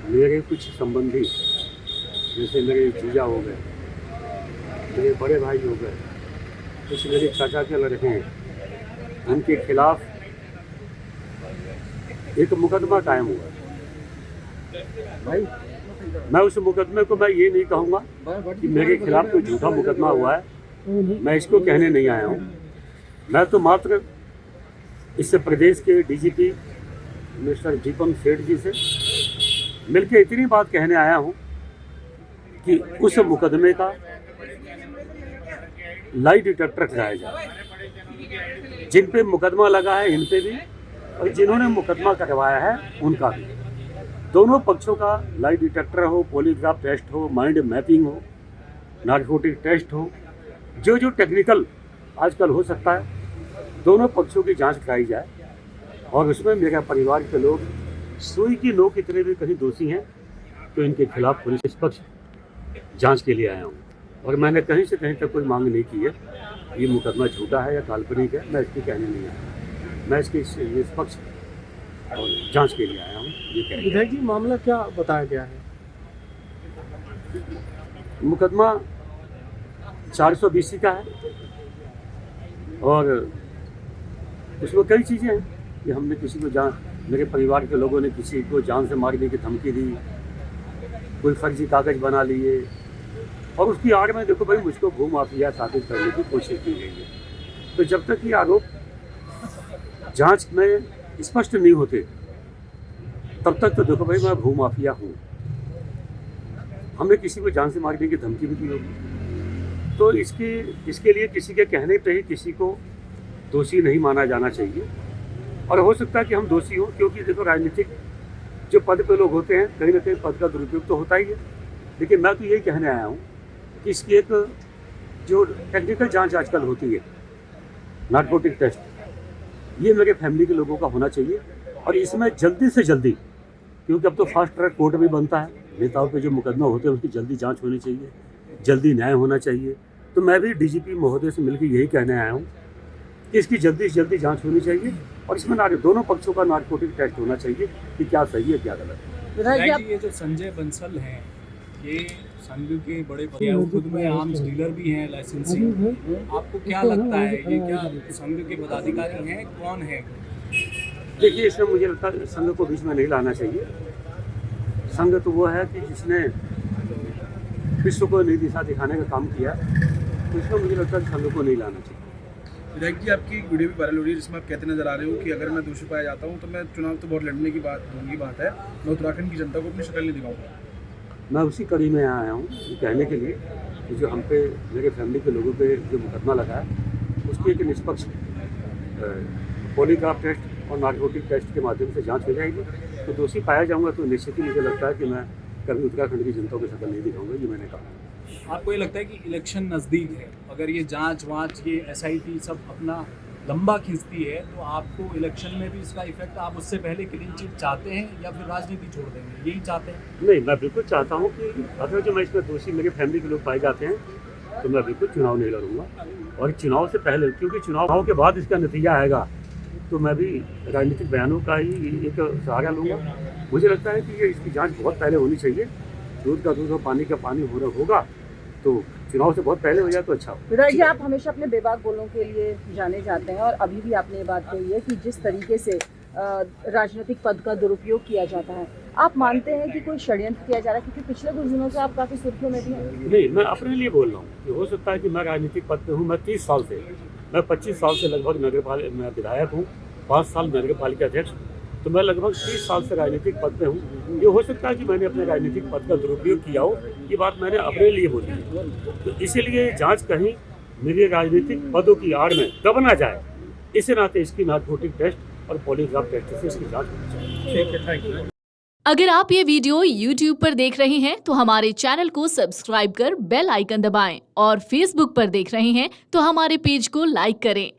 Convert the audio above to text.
मेरे कुछ संबंधी जैसे मेरे जीजा हो गए, मेरे बड़े भाई हो गए, कुछ मेरे चाचा के लड़के हैं, उनके खिलाफ एक मुकदमा कायम हुआ भाई। मैं उस मुकदमे को मैं ये नहीं कहूँगा कि मेरे खिलाफ कोई झूठा मुकदमा हुआ है, मैं इसको कहने नहीं आया हूँ। मैं तो मात्र इस प्रदेश के डीजीपी मिस्टर दीपक सेठ जी से मिलकर इतनी बात कहने आया हूँ कि उस मुकदमे का लाई डिटेक्टर कराया जाए। जिन पे मुकदमा लगा है इन पे भी, और जिन्होंने मुकदमा करवाया है उनका भी। दोनों पक्षों का लाई डिटेक्टर हो, पॉलीग्राफ टेस्ट हो, माइंड मैपिंग हो, नार्कोटिक टेस्ट हो, जो जो टेक्निकल आजकल हो सकता है, दोनों पक्षों की जांच कराई जाए। और उसमें मेरा परिवार के लोग सुई की नोक इतने भी कहीं दोषी हैं तो इनके खिलाफ पुलिस निष्पक्ष जांच के लिए आया हूँ। और मैंने कहीं से कहीं तक कोई मांग नहीं की है ये मुकदमा झूठा है या काल्पनिक है, मैं इसकी कहने नहीं आया। मैं इसकी निष्पक्ष और जांच के लिए आया हूँ। ये कह विधायक जी, मामला क्या बताया गया है? मुकदमा 420 का है और उसमें कई चीज़ें हैं कि हमने किसी को मेरे परिवार के लोगों ने किसी को जान से मारने की धमकी दी, कोई फर्जी कागज बना लिए, और उसकी आड़ में देखो भाई मुझको भूमाफिया साबित करने की कोशिश की गई है। तो जब तक ये आरोप जांच में स्पष्ट नहीं होते तब तक तो देखो भाई मैं भूमाफिया हूँ। हमने किसी को जान से मारने की धमकी भी दी होगी, तो इसके लिए किसी के कहने पे ही किसी को दोषी नहीं माना जाना चाहिए। और हो सकता है कि हम दोषी हों, क्योंकि देखो राजनीतिक जो पद पे लोग होते हैं कहीं ना कहीं पद का दुरुपयोग तो होता ही है। लेकिन मैं तो यही कहने आया हूँ कि इसकी एक जो टेक्निकल जांच आजकल होती है, नार्कोटिक टेस्ट, ये मेरे फैमिली के लोगों का होना चाहिए। और इसमें जल्दी से जल्दी, क्योंकि अब तो फास्ट ट्रैक कोर्ट भी बनता है, नेताओं पे जो मुकदमा होते हैं उसकी जल्दी जाँच होनी चाहिए, जल्दी न्याय होना चाहिए। तो मैं भी डीजीपी महोदय से मिलकर यही कहने आया हूँ कि इसकी जल्दी से जल्दी जांच होनी चाहिए और इसमें दोनों पक्षों का नार्कोटिक टेस्ट होना चाहिए कि क्या सही है क्या गलत है। विधायक जी, ये जो संजय बंसल हैं, ये संघ के बड़े खुद में आर्म्स डीलर भी हैं, लाइसेंसिंग। आपको क्या लगता है ये क्या संघ के पदाधिकारी हैं, कौन है? देखिए, इसमें मुझे लगता है संघ को बीच में नहीं लाना चाहिए। संघ तो वो है कि जिसने विश्व को नई दिशा दिखाने का काम किया, तो इसमें मुझे लगता है संघ को नहीं लाना चाहिए। विधायक जी, आपकी एक वीडियो भी वायरल हो रही है जिसमें आप कहते नजर आ रहे हो कि अगर मैं दोषी पाया जाता हूं तो मैं चुनाव तो बहुत लड़ने की बात है, मैं उत्तराखंड की जनता को अपनी शक्ल नहीं दिखाऊंगा। मैं उसी कड़ी में आया हूँ कहने के लिए कि जो हम पे, मेरे फैमिली के लोगों पे जो मुकदमा लगा है उसकी एक निष्पक्ष पॉलीग्राफ टेस्ट और नार्कोटिक टेस्ट के माध्यम से जाँच हो जाएगी। तो दोषी पाया जाऊँगा तो निश्चित ही मुझे लगता है कि मैं कभी उत्तराखंड की जनता को शक्ल नहीं दिखाऊंगा, ये मैंने कहा। आपको ये लगता है कि इलेक्शन नज़दीक है, अगर ये जांच वाँच, ये SIT सब अपना लंबा खींचती है तो आपको इलेक्शन में भी इसका इफेक्ट, आप उससे पहले क्लीन चिट चाहते हैं या फिर राजनीति छोड़ देंगे, यही चाहते हैं? नहीं, मैं बिल्कुल चाहता हूँ कि अगर जो मैं इसमें दोषी मेरी फैमिली के लोग पाए जाते हैं तो मैं बिल्कुल चुनाव नहीं लड़ूंगा। और चुनाव से पहले, क्योंकि चुनाव के बाद इसका नतीजा आएगा, तो मैं भी राजनीतिक बयानों का ही एक सहारा लूँगा। मुझे लगता है कि ये इसकी जाँच बहुत पहले होनी चाहिए। दूध का दूध और पानी का पानी होगा तो चुनाव से बहुत पहले हो जाए तो अच्छा हो। विधायक जी, आप हमेशा अपने बेबाक बोलों के लिए जाने जाते हैं और अभी भी आपने ये बात कही है कि जिस तरीके से राजनीतिक पद का दुरुपयोग किया जाता है, आप मानते हैं कि कोई षड्यंत्र किया जा रहा है? क्योंकि पिछले कुछ दिनों से आप काफ़ी सुर्खियों में भी हैं। नहीं, मैं अपने लिए बोल रहा हूँ कि हो सकता है कि मैं राजनीतिक पद पे हूँ। मैं 30 साल से, मैं 25 साल से लगभग मैं विधायक हूँ, 5 साल नगर पालिका अध्यक्ष, तो मैं लगभग 30 साल से राजनीतिक पद पे हूँ। ये हो सकता है कि मैंने अपने राजनीतिक पद का दुरुपयोग किया हो, ये बात मैंने अपने लिए बोली है। तो इसीलिए जांच कहीं मेरे राजनीतिक पदों की आड़ में दब ना जाए, इस नाते इसकी नार्कोटिक टेस्ट और पॉलीग्राफ टेस्ट से इसकी जांच होनी चाहिए। ठीक है, थैंक यू। अगर आप ये वीडियो YouTube पर देख रहे हैं तो हमारे चैनल को सब्सक्राइब कर बेल आइकन दबाएं, और Facebook पर देख रहे हैं तो हमारे पेज को लाइक करें।